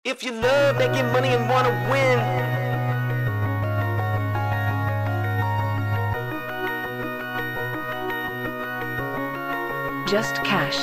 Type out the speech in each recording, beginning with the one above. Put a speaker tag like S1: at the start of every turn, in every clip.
S1: If you love making money and wanna win,
S2: Just cash.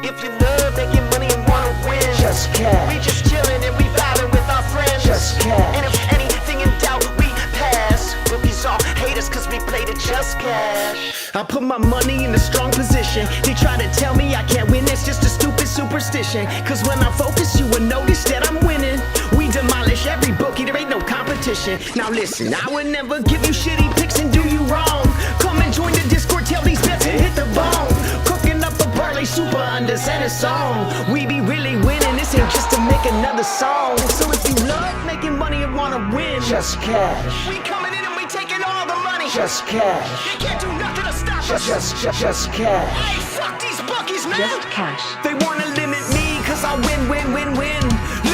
S1: if you love making money and wanna win,
S3: Just cash.
S1: we just chillin' and we vibing with our friends.
S3: Just cash.
S1: And if anything in doubt, we pass. Rookies all hate us cause we play the just cash.
S3: I put my money in a strong position. They try to tell me I can't win, that's just a stupid superstition. Cause when I focus, you will notice that I'm winning. We demolish every bookie, there ain't no competition. Now listen, I would never give you shitty picks and do you wrong. Come and join the Discord, tell these bets and hit the bone. Cooking up a parlay super under center song. We be really winning, this ain't just to make another song. So if you love making money and wanna win, just cash.
S1: We coming in and we taking all the money.
S3: Just cash.
S1: They can't do nothing to stop us.
S3: Just cash.
S1: Hey, fuck these bookies, man.
S2: Just cash.
S3: They wanna limit me cause I win.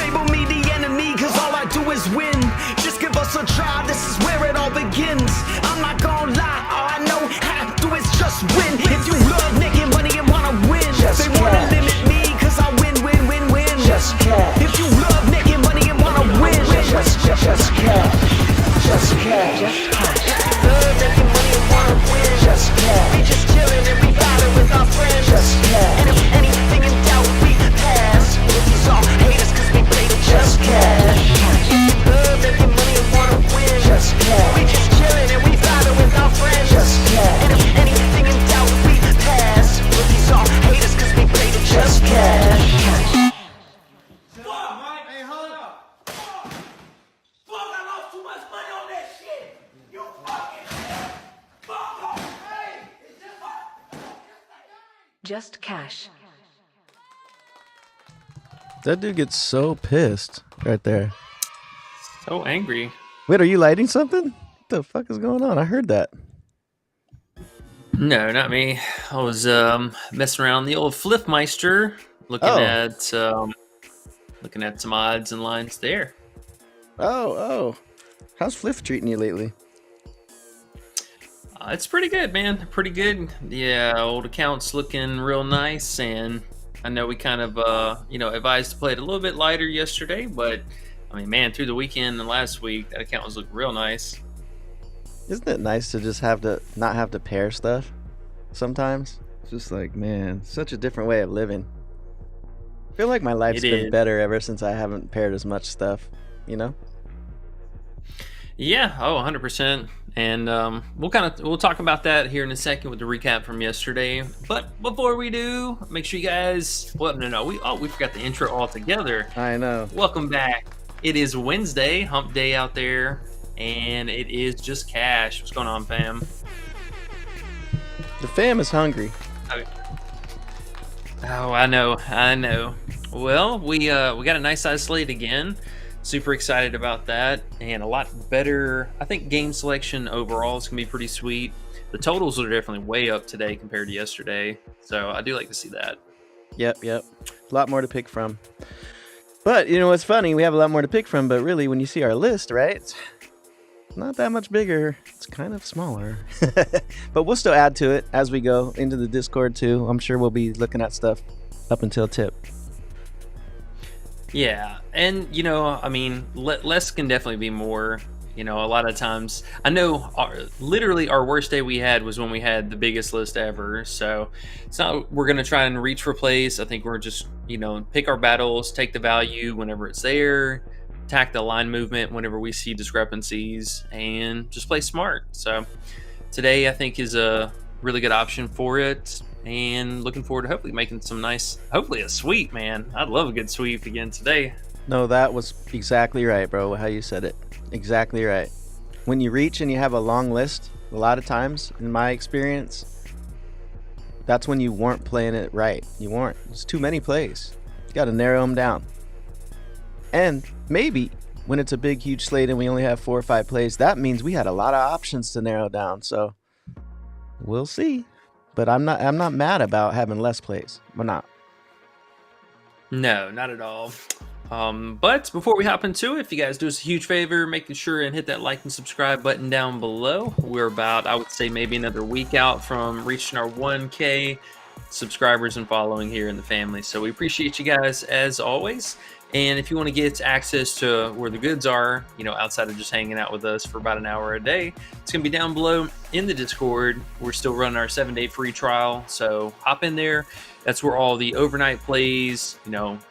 S3: Label me the enemy cause all I do is win. Just give us a try, this is where it all begins. I'm not gonna lie, all I know how to do is just win. If you love making money and wanna win, they wanna limit me cause I win. Just cash. If you love making money and wanna win, just cash. Just cash.
S2: Just cash.
S1: Love making money and wanna win.
S3: Just cash.
S1: We just chillin' and we vibing with our friends.
S3: Just cash.
S1: And if anything in doubt, we pass. Rookies all hate us cause we play the just cash. Love making money and wanna win.
S3: Just cash.
S1: We just chillin' and we vibing with our friends.
S3: Just cash.
S1: And if anything in doubt, we pass. Rookies all hate us cause we play the just cash.
S4: Hey, hold up. Fuck, I lost too much money on that shit. You fucking fuck. Hey, it's just fuck.
S2: Just cash.
S5: That dude gets so pissed right there.
S6: So angry.
S5: Wait, are you lighting something? What the fuck is going on? I heard that.
S6: No, not me. I was messing around the old Fliffmeister, looking at some odds and lines there.
S5: Oh. How's Fliff treating you lately?
S6: It's pretty good, man. Pretty good. Yeah, old account's looking real nice, and I know we kind of advised to play it a little bit lighter yesterday, but I mean, man, through the weekend and last week, that account was looking real nice.
S5: Isn't it nice to just not have to pair stuff sometimes? It's just like, man, such a different way of living. I feel like my life's been better ever since I haven't paired as much stuff, you know?
S6: Yeah, 100%. And we'll talk about that here in a second with the recap from yesterday. But before we do, make sure you guys. Well, no, we forgot the intro altogether.
S5: I know.
S6: Welcome back. It is Wednesday, hump day out there, and it is just cash. What's going on, fam?
S5: The fam is hungry.
S6: Oh, I know. Well, we got a nice size slate again. Super excited about that, and a lot better. I think game selection overall is gonna be pretty sweet. The totals are definitely way up today compared to yesterday, so I do like to see that.
S5: Yep. A lot more to pick from. But you know what's funny? We have a lot more to pick from, but really, when you see our list, right? It's not that much bigger. It's kind of smaller. But we'll still add to it as we go into the Discord too. I'm sure we'll be looking at stuff up until tip.
S6: Yeah, and I mean, less can definitely be more. A lot of times, I know literally our worst day we had was when we had the biggest list ever. So it's not we're gonna try and reach for plays. I think we're just pick our battles, take the value whenever it's there, attack the line movement whenever we see discrepancies, and just play smart. So today I think is a really good option for it. And looking forward to hopefully making some nice, hopefully a sweep, man. I'd love a good sweep again today.
S5: No, that was exactly right, bro. How you said it. Exactly right. When you reach and you have a long list, a lot of times, in my experience, that's when you weren't playing it right. You weren't. There's too many plays. You got to narrow them down. And maybe when it's a big, huge slate and we only have 4 or 5 plays, that means we had a lot of options to narrow down. So we'll see. But I'm not mad about having less plays. We're not.
S6: No, not at all. But before we hop into it, if you guys do us a huge favor, making sure and hit that like and subscribe button down below. We're about, I would say, maybe another week out from reaching our 1K subscribers and following here in the family. So we appreciate you guys as always. And if you want to get access to where the goods are, outside of just hanging out with us for about an hour a day, it's going to be down below in the Discord. We're still running our 7-day free trial. So hop in there. That's where all the overnight plays,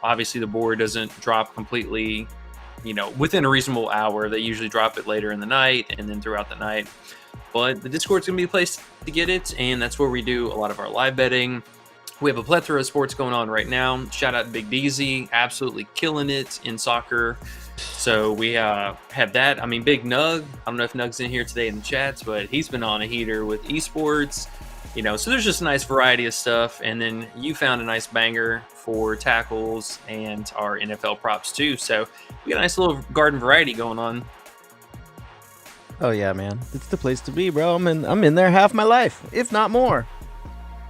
S6: obviously the board doesn't drop completely, within a reasonable hour. They usually drop it later in the night and then throughout the night. But the Discord's going to be the place to get it. And that's where we do a lot of our live betting. We have a plethora of sports going on right now. Shout out to Big DZ, absolutely killing it in soccer. So we have that. I mean, Big Nug, I don't know if Nug's in here today in the chats, but he's been on a heater with esports. So there's just a nice variety of stuff. And then you found a nice banger for tackles and our NFL props too. So we got a nice little garden variety going on.
S5: Oh yeah, man. It's the place to be, bro. I'm in there half my life, if not more.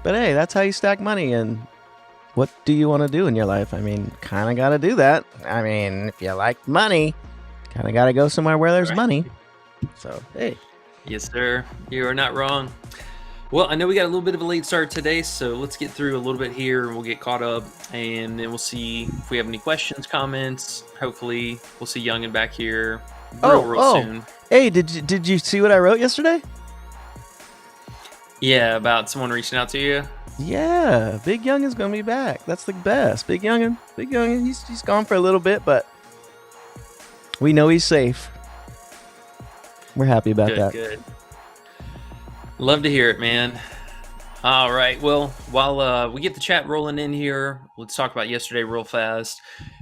S5: But hey, that's how you stack money. And what do you want to do in your life? I mean, kind of got to do that. I mean, if you like money, kind of got to go somewhere where there's money. So, hey.
S6: Yes, sir. You are not wrong. Well, I know we got a little bit of a late start today, so let's get through a little bit here and we'll get caught up. And then we'll see if we have any questions, comments. Hopefully, we'll see Youngin back here real soon.
S5: Hey, did you see what I wrote yesterday?
S6: Yeah, about someone reaching out to you.
S5: Yeah, Big Youngin's gonna be back. That's the best. Big Youngin. He's gone for a little bit, but we know he's safe. We're happy about that.
S6: Good. Love to hear it, man. All right. Well, while we get the chat rolling in here, let's talk about yesterday real fast.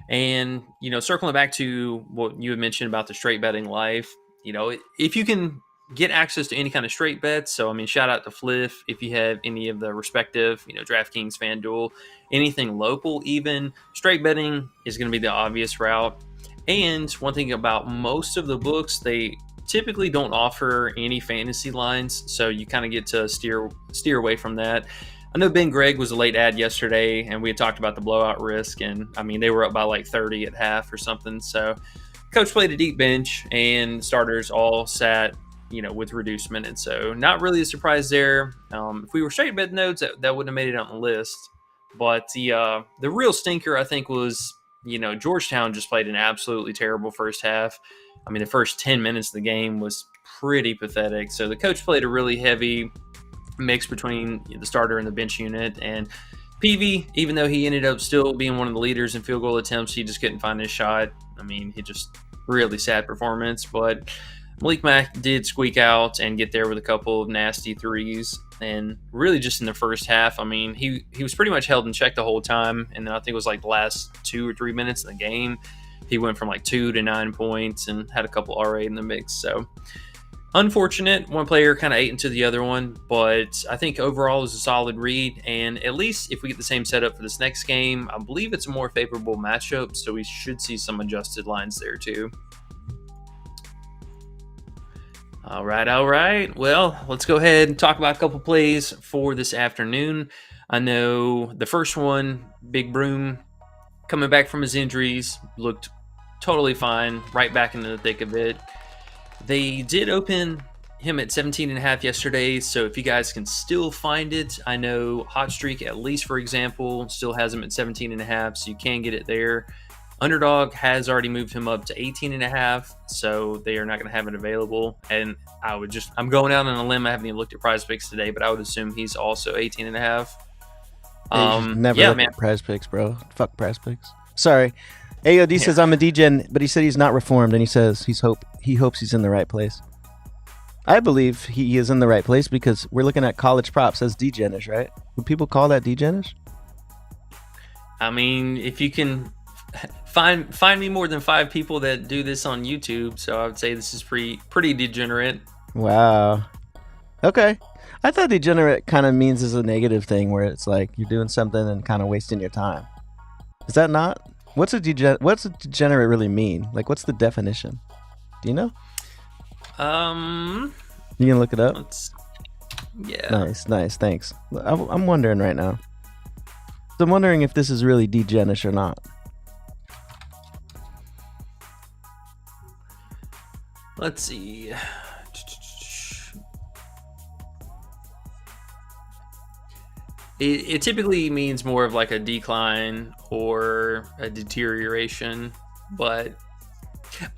S6: And circling back to what you had mentioned about the straight betting life. If you can get access to any kind of straight bets. So, I mean, shout out to Fliff if you have any of the respective, DraftKings, FanDuel, anything local even. Straight betting is going to be the obvious route. And one thing about most of the books, they typically don't offer any fantasy lines. So you kind of get to steer away from that. I know Ben Gregg was a late ad yesterday, and we had talked about the blowout risk. And, I mean, they were up by like 30 at half or something. So coach played a deep bench, and starters all sat with reduced minutes. So not really a surprise there. If we were straight bet nodes, that wouldn't have made it on the list. But the real stinker, I think, was, Georgetown just played an absolutely terrible first half. I mean, the first 10 minutes of the game was pretty pathetic. So the coach played a really heavy mix between the starter and the bench unit. And PV, even though he ended up still being one of the leaders in field goal attempts, he just couldn't find his shot. I mean, he just really sad performance. But Malik Mack did squeak out and get there with a couple of nasty threes. And really just in the first half, I mean, he was pretty much held in check the whole time. And then I think it was like the last 2 or 3 minutes of the game, he went from like 2 to 9 points and had a couple RA in the mix. So unfortunate. One player kind of ate into the other one. But I think overall it was a solid read. And at least if we get the same setup for this next game, I believe it's a more favorable matchup. So we should see some adjusted lines there too. All right. Well, let's go ahead and talk about a couple plays for this afternoon. I know the first one, Big Broom, coming back from his injuries, looked totally fine, right back into the thick of it. They did open him at 17.5 yesterday, so if you guys can still find it, I know Hot Streak, at least for example, still has him at 17.5, so you can get it there. Underdog has already moved him up to 18.5, so they are not going to have it available. And I'm going out on a limb. I haven't even looked at PrizePicks today, but I would assume he's also 18.5.
S5: Never look at PrizePicks, bro. Fuck PrizePicks. Sorry. AOD says I'm a DGen, but he said he's not reformed, and he says he hopes he's in the right place. I believe he is in the right place because we're looking at college props as DGenish, right? Would people call that DGenish?
S6: I mean, if you can find me more than 5 people that do this on YouTube, so I would say this is pretty degenerate.
S5: Wow. Okay. I thought degenerate kind of means is a negative thing where it's like you're doing something and kind of wasting your time. Is that not? What's a degenerate really mean? Like, what's the definition? Do you know? You can look it up?
S6: Yeah.
S5: Nice. Thanks. I'm wondering right now. So I'm wondering if this is really degenish or not.
S6: Let's see. it typically means more of like a decline or a deterioration, but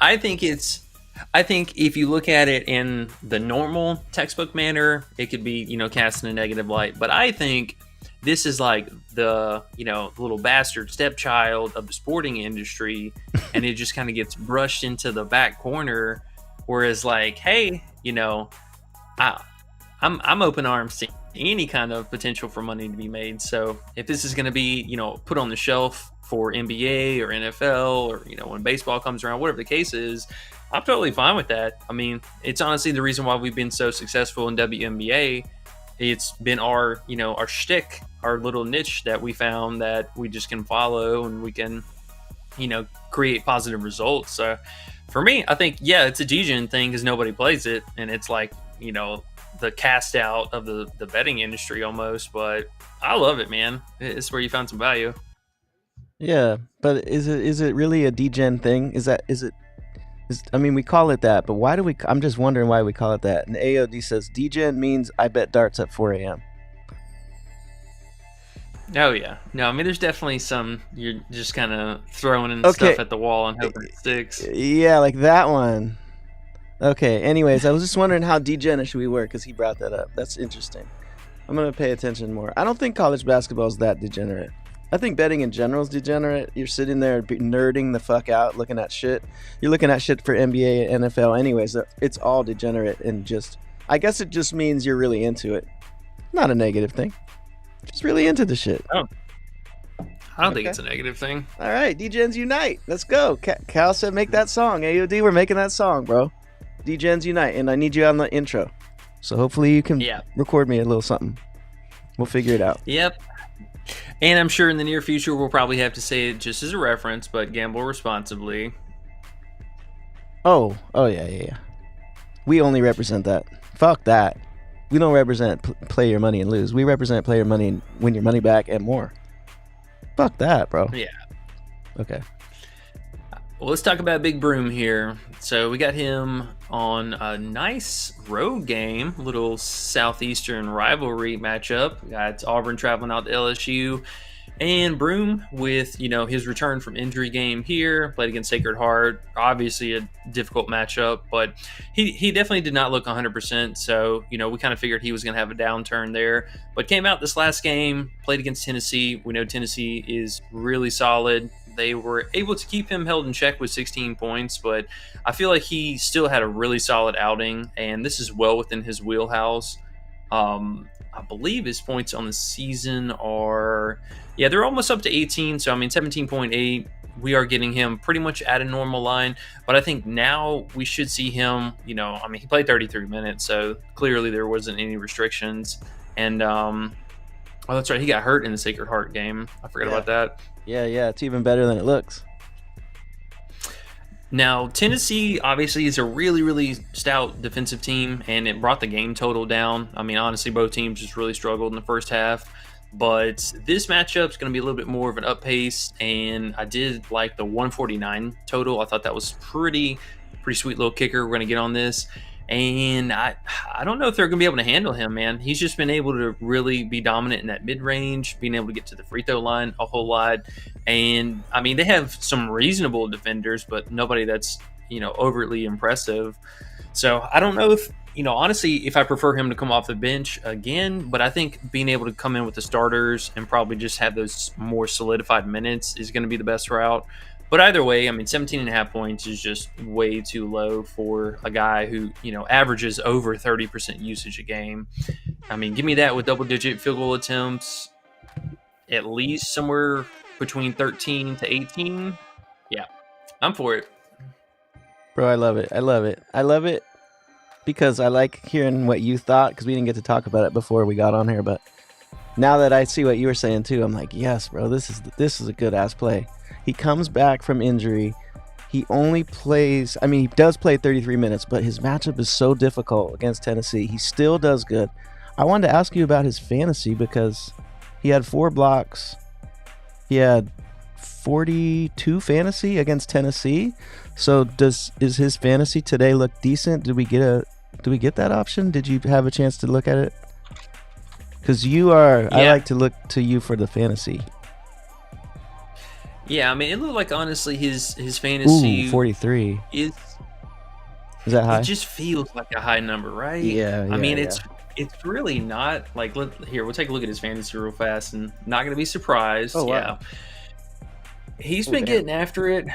S6: I think if you look at it in the normal textbook manner, it could be, cast in a negative light. But I think this is like the, little bastard stepchild of the sporting industry, and it just kind of gets brushed into the back corner. Whereas, like, hey, I'm open arms to any kind of potential for money to be made. So if this is going to be, put on the shelf for NBA or NFL or, when baseball comes around, whatever the case is, I'm totally fine with that. I mean, it's honestly the reason why we've been so successful in WNBA. It's been our shtick, our little niche that we found that we just can follow and we can, create positive results. So for me, I think, it's a G-Gen thing because nobody plays it. And it's like, the cast out of the betting industry almost. But I love it, man. It's where you found some value.
S5: Yeah, but is it really a D-Gen thing? I mean, we call it that, but why do we? I'm just wondering why we call it that. And AOD says D-Gen means I bet darts at 4 a.m.
S6: Oh yeah, no, I mean, there's definitely some. You're just kind of throwing in stuff at the wall and hoping it sticks.
S5: Yeah, like that one. Okay. Anyways, I was just wondering how degenerate we were because he brought that up. That's interesting. I'm gonna pay attention more. I don't think college basketball is that degenerate. I think betting in general is degenerate. You're sitting there nerding the fuck out, looking at shit. You're looking at shit for NBA and NFL anyways. It's all degenerate and just, I guess it just means you're really into it. Not a negative thing. Just really into the shit.
S6: I don't think it's a negative thing.
S5: All right, D-Gens Unite. Let's go. Cal said make that song. AOD, we're making that song, bro. D-Gens Unite. And I need you on the intro. So hopefully you can record me a little something. We'll figure it out.
S6: Yep. And I'm sure in the near future we'll probably have to say it just as a reference, but gamble responsibly.
S5: Oh yeah. We only represent that. Fuck that. We don't represent play your money and lose. We represent play your money and win your money back and more. Fuck that, bro.
S6: Yeah.
S5: Okay.
S6: Well, let's talk about Big Broom here. So we got him on a nice road game, little Southeastern rivalry matchup. We got Auburn traveling out to LSU. And Broom with, his return from injury game here, played against Sacred Heart. Obviously a difficult matchup, but he definitely did not look 100%. So, we kind of figured he was going to have a downturn there. But came out this last game, played against Tennessee. We know Tennessee is really solid. They were able to keep him held in check with 16 points, but I feel like he still had a really solid outing, and this is well within his wheelhouse. I believe his points on the season are, they're almost up to 18. So, 17.8. We are getting him pretty much at a normal line. But I think now we should see him, he played 33 minutes. So clearly there wasn't any restrictions. And, that's right. He got hurt in the Sacred Heart game. I forgot about that.
S5: Yeah. It's even better than it looks.
S6: Now, Tennessee obviously is a really, really stout defensive team, and it brought the game total down. Honestly, both teams just really struggled in the first half. But this matchup is going to be a little bit more of an up pace, and I did like the 149 total. I thought that was pretty sweet little kicker. We're going to get on this. And I don't know if they're going to be able to handle him, man. He's just been able to really be dominant in that mid-range, being able to get to the free throw line a whole lot. And, they have some reasonable defenders, but nobody that's, overtly impressive. So I don't know if, honestly, if I prefer him to come off the bench again, but I think being able to come in with the starters and probably just have those more solidified minutes is going to be the best route. But either way, 17.5 points is just way too low for a guy who, averages over 30% usage a game. Give me that with double-digit field goal attempts, at least somewhere between 13 to 18. Yeah, I'm for it.
S5: Bro, I love it. I love it because I like hearing what you thought because we didn't get to talk about it before we got on here. But now that I see what you were saying too, I'm like, yes, bro, this is a good-ass play. He comes back from injury. He only plays, he does play 33 minutes, but his matchup is so difficult against Tennessee. He still does good. I wanted to ask you about his fantasy because he had 4 blocks. He had 42 fantasy against Tennessee. So is his fantasy today look decent? Did we get that option? Did you have a chance to look at it? Because you are, I
S6: Yeah.
S5: like to look to you for the fantasy.
S6: Yeah, I mean, it looked like honestly his
S5: Ooh,
S6: fantasy
S5: 43.
S6: is.
S5: Is that high?
S6: It just feels like a high number, right?
S5: Yeah,
S6: I mean,
S5: yeah,
S6: it's really not. Like, here, we'll take a look at his fantasy real fast, and not going to be surprised.
S5: Oh, wow.
S6: Yeah, he's
S5: Oh,
S6: been
S5: damn.
S6: getting after it,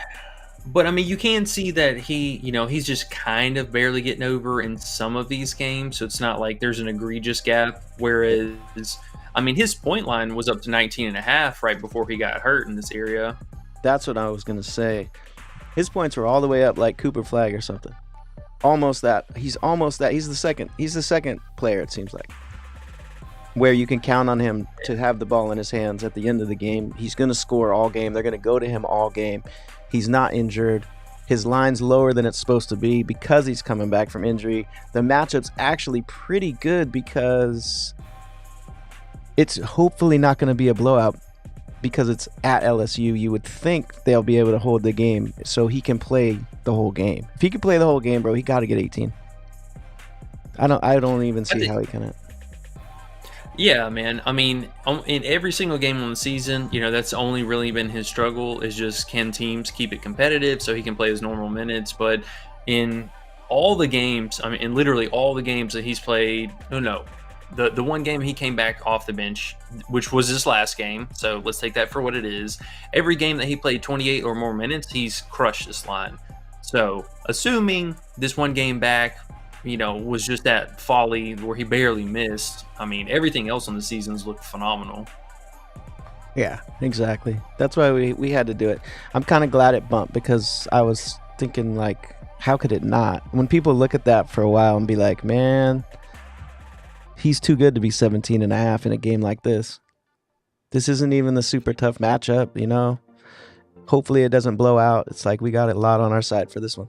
S6: but I mean, you can see that he's just kind of barely getting over in some of these games. So it's not like there's an egregious gap. Whereas, I mean, his point line was up to 19 and a half right before he got hurt in this area.
S5: That's what I was going to say. His points were all the way up like Cooper Flag or something. Almost that. He's almost that. He's the second player, it seems like, where you can count on him to have the ball in his hands at the end of the game. He's going to score all game. They're going to go to him all game. He's not injured. His line's lower than it's supposed to be because he's coming back from injury. The matchup's actually pretty good because it's hopefully not going to be a blowout because it's at LSU. You would think they'll be able to hold the game so he can play the whole game. If he can play the whole game, bro, he got to get 18. I don't even see how he can.
S6: Yeah, man. I mean, in every single game on the season, that's only really been his struggle is just can teams keep it competitive so he can play his normal minutes. But in all the games, I mean, in literally all the games that he's played, the one game he came back off the bench, which was his last game, so let's take that for what it is. Every game that he played 28 or more minutes, he's crushed this line. So assuming this one game back, was just that folly where he barely missed. I mean, everything else on the season's looked phenomenal.
S5: Yeah, exactly. That's why we had to do it. I'm kind of glad it bumped because I was thinking, like, how could it not? When people look at that for a while and be like, man, he's too good to be 17 and a half in a game like this. This isn't even the super tough matchup, Hopefully it doesn't blow out. It's like we got a lot on our side for this one.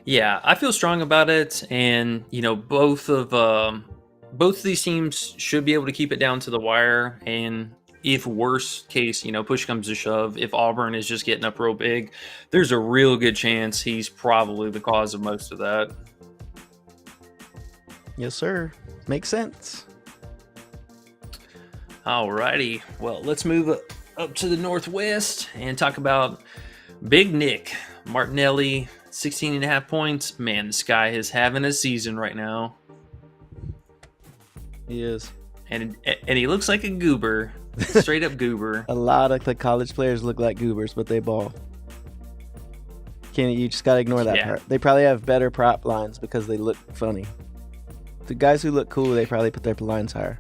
S6: Yeah, I feel strong about it, and both of these teams should be able to keep it down to the wire. And if worst case, push comes to shove, if Auburn is just getting up real big, there's a real good chance he's probably the cause of most of that.
S5: Yes, sir. Makes sense.
S6: Alrighty, well, let's move up to the Northwest and talk about Big Nick Martinelli. 16 and a half points. Man, this guy is having a season right now.
S5: He is.
S6: And he looks like a goober. Straight up goober.
S5: A lot of the college players look like goobers, but they ball. You just got to ignore that part. They probably have better prop lines because they look funny. The guys who look cool, they probably put their lines higher.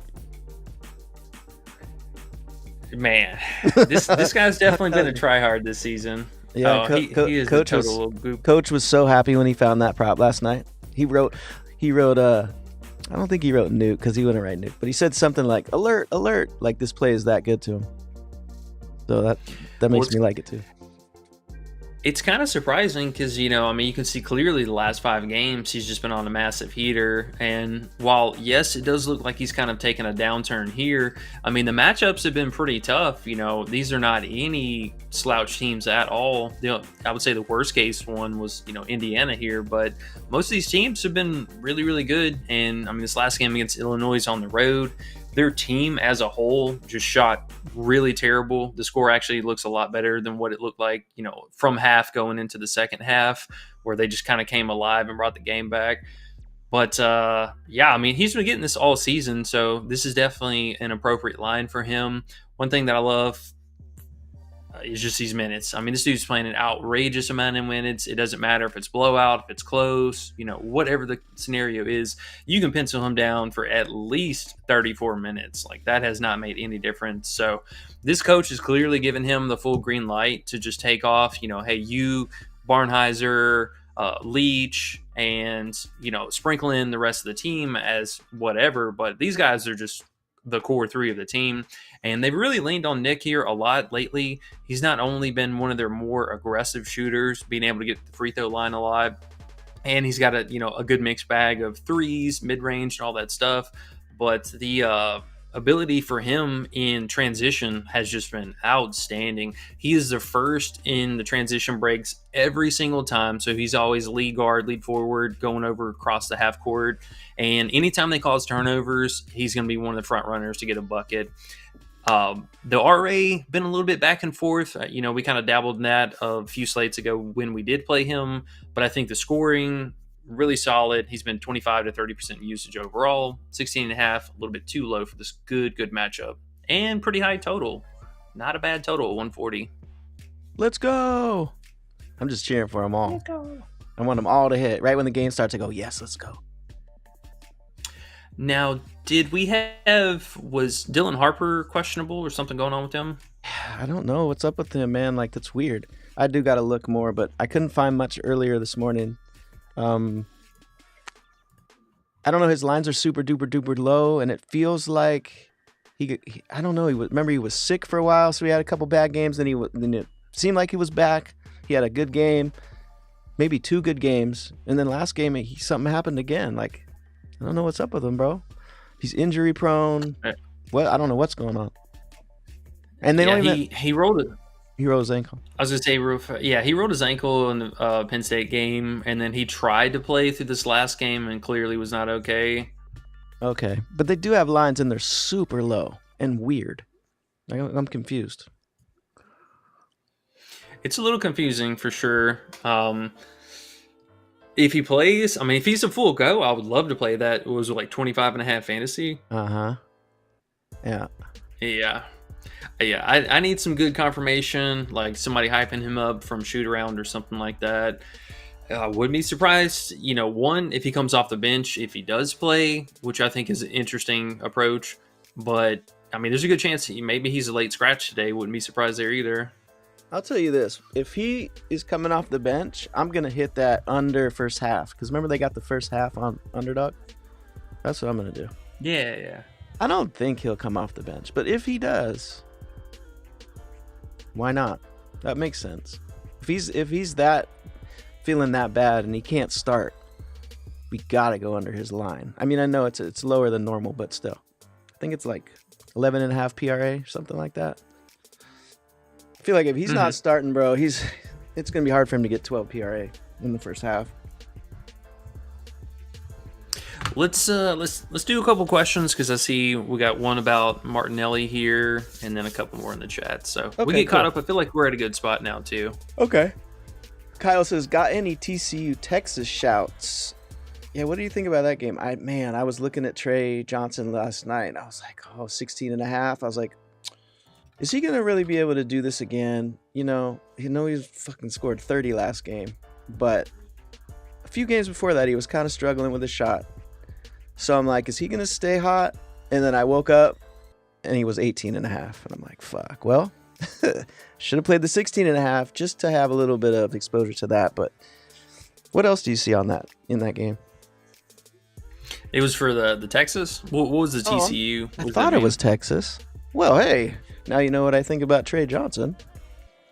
S6: Man, this guy's definitely been a tryhard this season.
S5: Yeah,
S6: he is
S5: coach
S6: a total goop.
S5: Coach was so happy when he found that prop last night. He wrote I don't think he wrote nuke because he wouldn't write nuke, but he said something like alert, alert, like this play is that good to him. So that makes me like it too.
S6: It's kind of surprising because, you can see clearly the last 5 games, he's just been on a massive heater. And while, yes, it does look like he's kind of taken a downturn here, I mean, the matchups have been pretty tough. These are not any slouch teams at all. I would say the worst case one was, Indiana here, but most of these teams have been really, really good. And I mean, this last game against Illinois on the road, their team as a whole just shot really terrible. The score actually looks a lot better than what it looked like, from half going into the second half, where they just kind of came alive and brought the game back. But yeah, I mean, he's been getting this all season, so this is definitely an appropriate line for him. One thing that I love is just these minutes. I mean, this dude's playing an outrageous amount of minutes. It doesn't matter if it's blowout, if it's close, whatever the scenario is, you can pencil him down for at least 34 minutes. Like, that has not made any difference. So this coach is clearly giving him the full green light to just take off. Hey, you, Barnhizer, Leach, and, sprinkle in the rest of the team as whatever. But these guys are just the core 3 of the team. And they've really leaned on Nick here a lot lately. He's not only been one of their more aggressive shooters, being able to get the free throw line alive, and he's got a good mixed bag of threes, mid-range, and all that stuff. But the ability for him in transition has just been outstanding. He is the first in the transition breaks every single time. So he's always lead guard, lead forward, going over across the half court. And anytime they cause turnovers, he's going to be one of the front runners to get a bucket. The RA been a little bit back and forth. We kind of dabbled in that a few slates ago when we did play him, but I think the scoring really solid. He's been 25 to 30% usage overall, 16.5, a little bit too low for this good matchup, and pretty high total. Not a bad total at 140.
S5: Let's go. I'm just cheering for them all. Let's go. I want them all to hit. Right when the game starts, I go, yes, let's go.
S6: Now, was Dylan Harper questionable or something going on with him?
S5: I don't know what's up with him, man. Like, that's weird. I do got to look more, but I couldn't find much earlier this morning. I don't know. His lines are super duper low, and it feels like I don't know. He was sick for a while, so he had a couple bad games. Then it seemed like he was back. He had a good game, maybe 2 good games, and then last game something happened again. Like, I don't know what's up with him, bro. He's injury prone. I don't know what's going on. And
S6: he rolled it.
S5: He rolled his ankle.
S6: I was going to say, he rolled his ankle in the Penn State game, and then he tried to play through this last game and clearly was not okay.
S5: Okay. But they do have lines in there super low and weird. I'm confused.
S6: It's a little confusing for sure. If he plays, if he's a full go, I would love to play that. It was like 25.5 fantasy.
S5: Uh-huh. Yeah.
S6: Yeah. I need some good confirmation, like somebody hyping him up from shoot around or something like that. I wouldn't be surprised, one, if he comes off the bench, if he does play, which I think is an interesting approach. But, there's a good chance maybe he's a late scratch today. Wouldn't be surprised there either.
S5: I'll tell you this. If he is coming off the bench, I'm going to hit that under first half. Because remember they got the first half on Underdog? That's what I'm going to do.
S6: Yeah.
S5: I don't think he'll come off the bench. But if he does, why not? That makes sense. If he's that feeling that bad and he can't start, we got to go under his line. I know it's lower than normal, but still. I think it's like 11.5 PRA or something like that. I feel like if he's not starting, bro, it's going to be hard for him to get 12 PRA in the first half.
S6: Let's do a couple questions because I see we got one about Martinelli here and then a couple more in the chat. So we get caught up. I feel like we're at a good spot now too. Okay.
S5: Kyle says, got any TCU Texas shouts? Yeah, what do you think about that game? I was looking at Trey Johnson last night and I was like, 16.5. I was like, is he going to really be able to do this again? He's fucking scored 30 last game. But a few games before that, he was kind of struggling with his shot. So I'm like, is he going to stay hot? And then I woke up and he was 18.5. And I'm like, fuck. Well, should have played the 16.5 just to have a little bit of exposure to that. But what else do you see in that game?
S6: It was for the Texas? What was the TCU?
S5: I thought it was Texas. Well, hey, now you know what I think about Trey Johnson.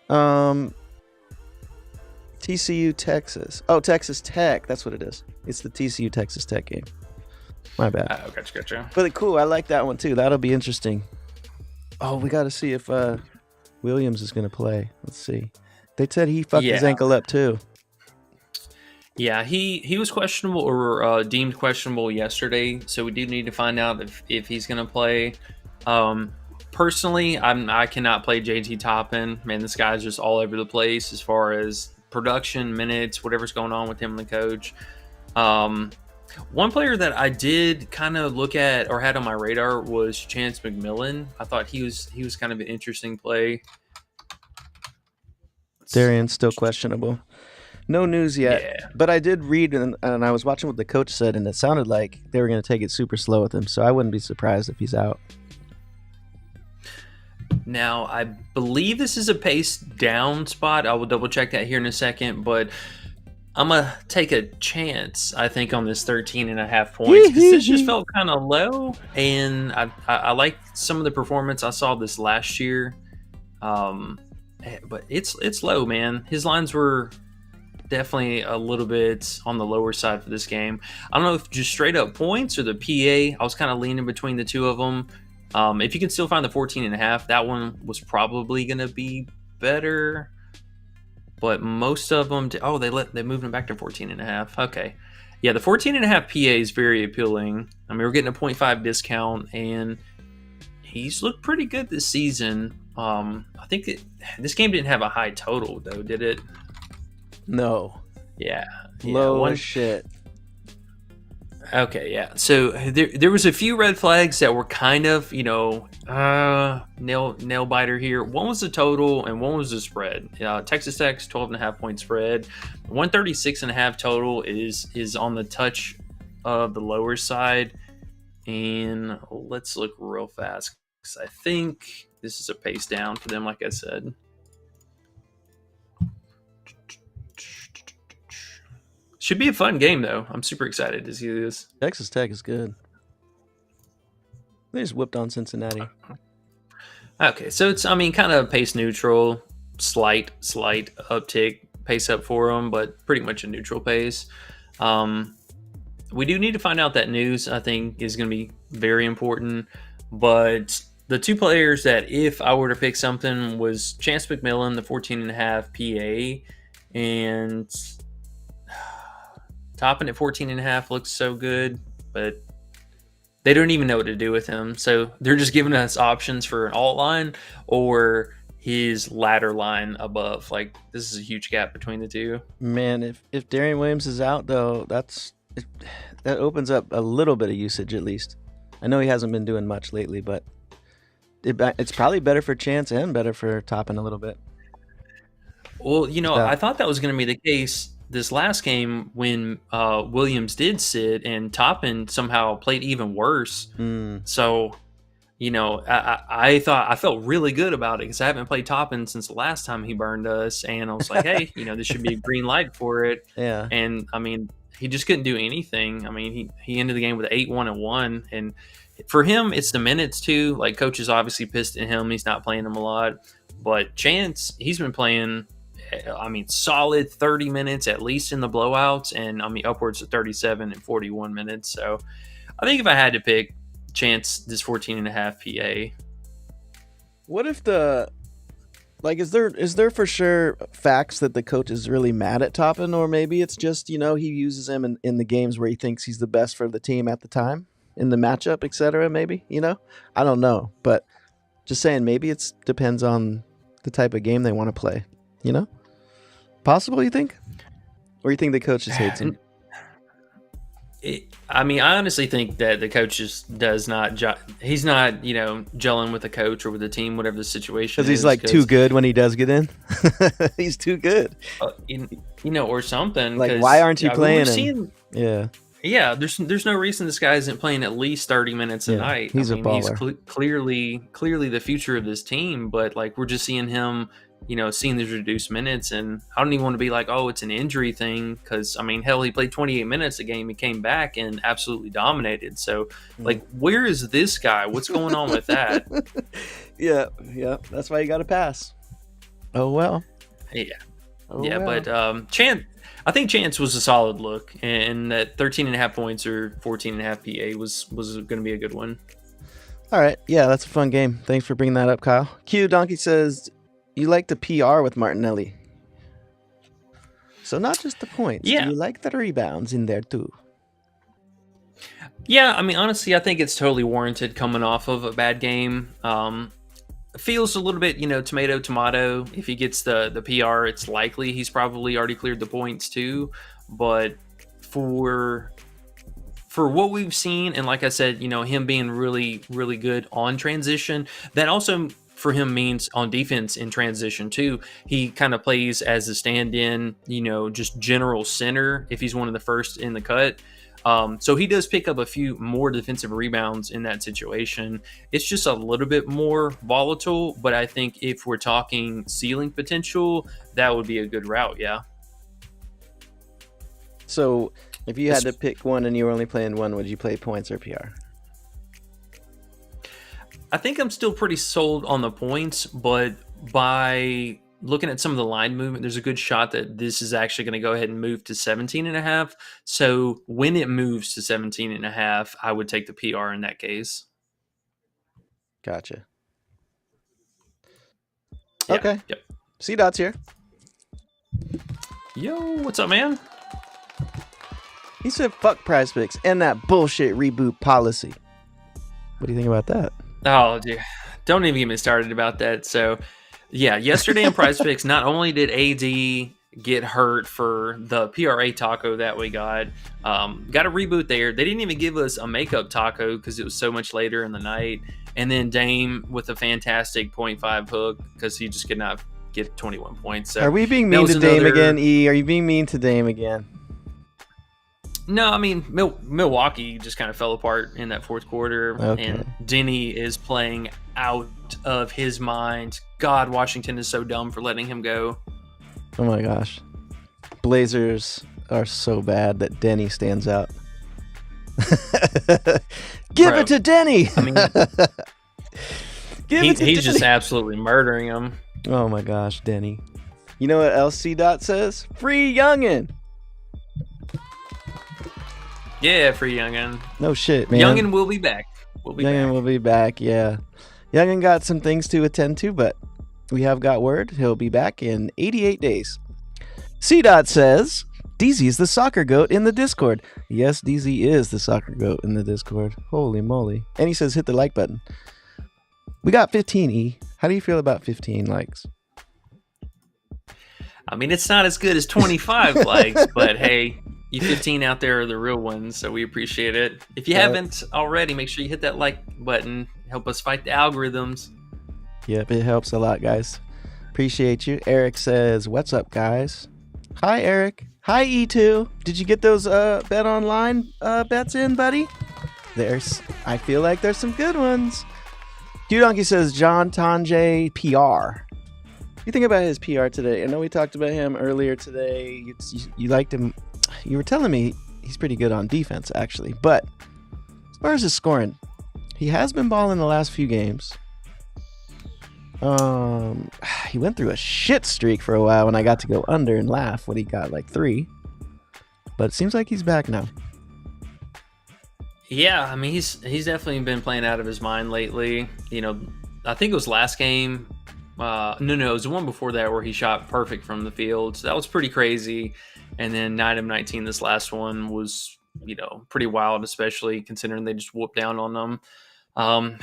S5: TCU Texas. Oh, Texas Tech. That's what it is. It's the TCU Texas Tech game. My bad.
S6: Oh, gotcha.
S5: But cool. I like that one too. That'll be interesting. Oh, we got to see if Williams is going to play. Let's see. They said he fucked his ankle up too.
S6: Yeah, he was questionable or deemed questionable yesterday, so we do need to find out if he's going to play. Personally, I cannot play JT Toppin. Man, this guy's just all over the place as far as production, minutes, whatever's going on with him and the coach. One player that I did kind of look at or had on my radar was Chance McMillan. I thought he was kind of an interesting play.
S5: Darian's still questionable. No news yet, but I did read and I was watching what the coach said, and it sounded like they were going to take it super slow with him, so I wouldn't be surprised if he's out.
S6: Now, I believe this is a pace down spot. I will double check that here in a second, but I'm going to take a chance, I think, on this 13.5 points because this just felt kind of low, and I like some of the performance I saw this last year, but it's low, man. His lines were definitely a little bit on the lower side for this game. I don't know if just straight up points or the PA. I was kind of leaning between the two of them. If you can still find the 14.5, that one was probably going to be better. But most of them, they moved them back to 14.5. Okay. Yeah, the 14.5 PA is very appealing. I mean, we're getting a 0.5 discount, and he's looked pretty good this season. I think this game didn't have a high total, though, did it?
S5: No.
S6: Yeah.
S5: Low as shit.
S6: Okay, yeah. So there was a few red flags that were kind of, nail biter here. One was the total and one was the spread. Texas Tech's 12.5 point spread. 136.5 total is on the touch of the lower side. And let's look real fast, because I think this is a pace down for them, like I said. Should be a fun game, though. I'm super excited to see this.
S5: Texas Tech is good. They just whipped on Cincinnati.
S6: Okay, so it's, kind of pace neutral, slight uptick, pace up for them, but pretty much a neutral pace. We do need to find out that news, I think, is going to be very important. But the two players that, if I were to pick something, was Chance McMillan, the 14.5 PA, and Toppin at 14.5 looks so good, but they don't even know what to do with him. So they're just giving us options for an alt line or his ladder line above. Like, this is a huge gap between the two.
S5: Man, if Darian Williams is out, though, that opens up a little bit of usage at least. I know he hasn't been doing much lately, but it's probably better for Chance and better for Toppin a little bit.
S6: Well, I thought that was going to be the case this last game when Williams did sit and Toppin somehow played even worse. So, I felt really good about it because I haven't played Toppin since the last time he burned us. And I was like, hey, this should be a green light for it.
S5: Yeah.
S6: And he just couldn't do anything. He ended the game with 8-1-1. And for him, it's the minutes too. Like, coach is obviously pissed at him. He's not playing him a lot. But Chance, he's been playing, solid 30 minutes at least in the blowouts, and upwards of 37 and 41 minutes. So I think if I had to pick Chance, this 14.5 PA.
S5: What if is there for sure facts that the coach is really mad at Toppin, or maybe it's just, he uses him in the games where he thinks he's the best for the team at the time, in the matchup, etc. Maybe, I don't know, but just saying, maybe it depends on the type of game they want to play. Possible, you think? Or you think the coach just hates him?
S6: I honestly think that the coach just does not. He's not, gelling with the coach or with the team, whatever the situation is.
S5: Because he's too good when he does get in. He's too good.
S6: Or something.
S5: Like, why aren't you playing him?
S6: Yeah. There's no reason this guy isn't playing at least 30 minutes a night.
S5: He's a baller.
S6: He's clearly the future of this team, but we're just seeing him, seeing these reduced minutes, and I don't even want to be like, oh, it's an injury thing, because hell, he played 28 minutes a game, he came back and absolutely dominated. So where is this guy? What's going on with that?
S5: yeah, that's why you got to pass. Oh well.
S6: But I think Chance was a solid look, and that 13.5 points or 14.5 PA was going to be a good one.
S5: All right, yeah, that's a fun game. Thanks for bringing that up, Kyle. Q Donkey says you like the PR with Martinelli. So not just the points.
S6: Yeah.
S5: Do you like the rebounds in there too?
S6: Yeah, honestly, I think it's totally warranted coming off of a bad game. It feels a little bit, tomato. If he gets the PR, it's likely he's probably already cleared the points too. But for what we've seen, and like I said, him being really, really good on transition, that also for him means on defense in transition too. He kind of plays as a stand-in, just general center if he's one of the first in the cut. So he does pick up a few more defensive rebounds in that situation. It's just a little bit more volatile, but I think if we're talking ceiling potential, that would be a good route, yeah.
S5: So if you had to pick one and you were only playing one, would you play points or PR?
S6: I think I'm still pretty sold on the points, but by looking at some of the line movement, there's a good shot that this is actually going to go ahead and move to 17.5. So when it moves to 17.5, I would take the PR in that case.
S5: Gotcha.
S6: Yeah,
S5: Okay.
S6: Yep.
S5: C-Dot's here.
S6: Yo, what's up, man?
S5: He said, fuck PrizePicks and that bullshit reboot policy. What do you think about that?
S6: Oh, dude. Don't even get me started about that. So, yeah, yesterday in PrizePicks, not only did AD get hurt for the PRA taco that we got a reboot there. They didn't even give us a makeup taco because it was so much later in the night. And then Dame with a fantastic 0.5 hook because he just could not get 21 points. So
S5: Are we being
S6: that
S5: mean
S6: was
S5: to Dame
S6: another-
S5: again, E? Are you being mean to Dame again?
S6: No, I mean, Milwaukee just kind of fell apart in that fourth quarter.
S5: Okay.
S6: And Denny is playing out of his mind. God, Washington is so dumb for letting him go.
S5: Oh my gosh. Blazers are so bad that Denny stands out. Give
S6: Bro,
S5: it to Denny.
S6: I mean,
S5: Give
S6: he's just absolutely murdering him.
S5: Oh my gosh, Denny. You know what LC Dot says? Free Youngin.
S6: Yeah, for Youngin.
S5: No shit, man.
S6: Youngin will be back.
S5: Youngin will be back, yeah. Youngin got some things to attend to, but we have got word he'll be back in 88 days. C-Dot says, DZ is the soccer goat in the Discord. Yes, DZ is the soccer goat in the Discord. Holy moly. And he says, hit the like button. We got 15, E. How do you feel about 15 likes?
S6: I mean, it's not as good as 25 likes, but hey, you 15 out there are the real ones, so we appreciate it. If you haven't already, make sure you hit that like button. Help us fight the algorithms.
S5: Yep, it helps a lot, guys. Appreciate you. Eric says, what's up, guys? Hi, Eric. Hi, E2. Did you get those bet online bets in, buddy? I feel like there's some good ones. Q-Donkey says, John Tanjay PR. You think about his PR today. I know we talked about him earlier today. You liked him. You were telling me he's pretty good on defense, actually. But as far as his scoring, he has been balling the last few games. He went through a shit streak for a while when I got to go under and laugh when he got like 3. But it seems like he's back now.
S6: Yeah, I mean, he's definitely been playing out of his mind lately. You know, I think it was last game. No, it was the one before that where he shot perfect from the field. So that was pretty crazy. And then 9 of 19, this last one was, pretty wild, especially considering they just whooped down on them.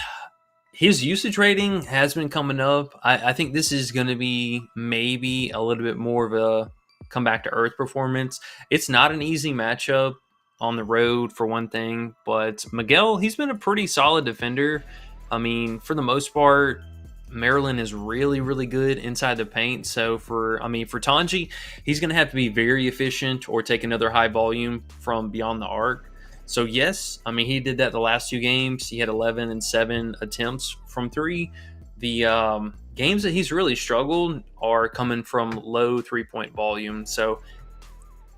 S6: His usage rating has been coming up. I think this is going to be maybe a little bit more of a come back to earth performance. It's not an easy matchup on the road for one thing, but Miguel, he's been a pretty solid defender. I mean, for the most part, Maryland is really, really good inside the paint. So for Tanji, he's going to have to be very efficient or take another high volume from beyond the arc. So yes, I mean, he did that the last 2 games. He had 11 and 7 attempts from 3. The games that he's really struggled are coming from low 3-point volume. So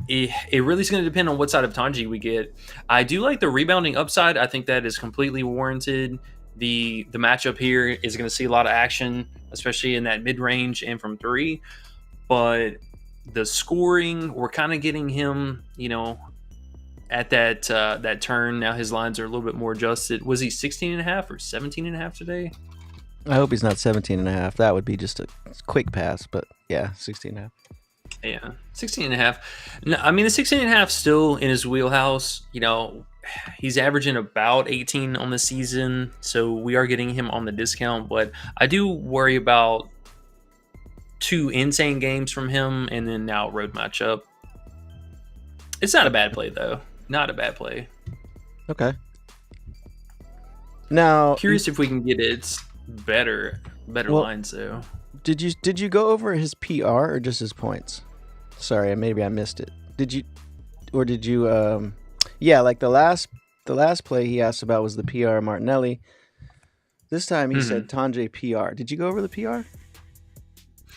S6: it really is going to depend on what side of Tanji we get. I do like the rebounding upside. I think that is completely warranted. The matchup here is going to see a lot of action, especially in that mid-range and from 3. But the scoring, we're kind of getting him, at that turn. Now his lines are a little bit more adjusted. Was he 16.5 or 17.5 today?
S5: I hope he's not 17.5. That would be just a quick pass, but yeah, 16.5.
S6: Yeah, 16.5. No, I mean, the 16.5 still in his wheelhouse. He's averaging about 18 on the season, so we are getting him on the discount. But I do worry about 2 insane games from him, and then now road matchup. It's not a bad play though. Not a bad play.
S5: Okay. Now,
S6: Curious if we can get it better lines though.
S5: Did you go over his PR or just his points? Sorry, maybe I missed it. Did you? Yeah, like the last play he asked about was the PR Martinelli. This time he said Tanjay PR. Did you go over the PR?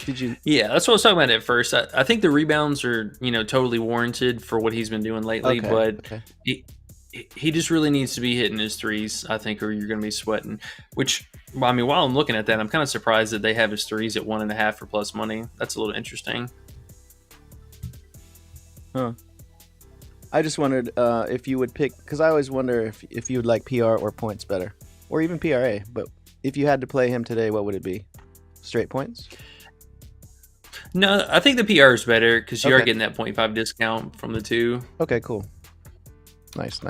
S5: Did you?
S6: Yeah, that's what I was talking about at first. I think the rebounds are, totally warranted for what he's been doing lately, but he just really needs to be hitting his threes, I think, or you're going to be sweating. Which, I mean, while I'm looking at that, I'm kind of surprised that they have his threes at 1.5 for plus money. That's a little interesting.
S5: Huh. I just wondered if you would pick, because I always wonder if you would like PR or points better, or even PRA. But if you had to play him today, what would it be? Straight points?
S6: No, I think the PR is better because you are
S5: Okay.
S6: getting that 0.5 discount from the 2.
S5: Okay, cool. Nice.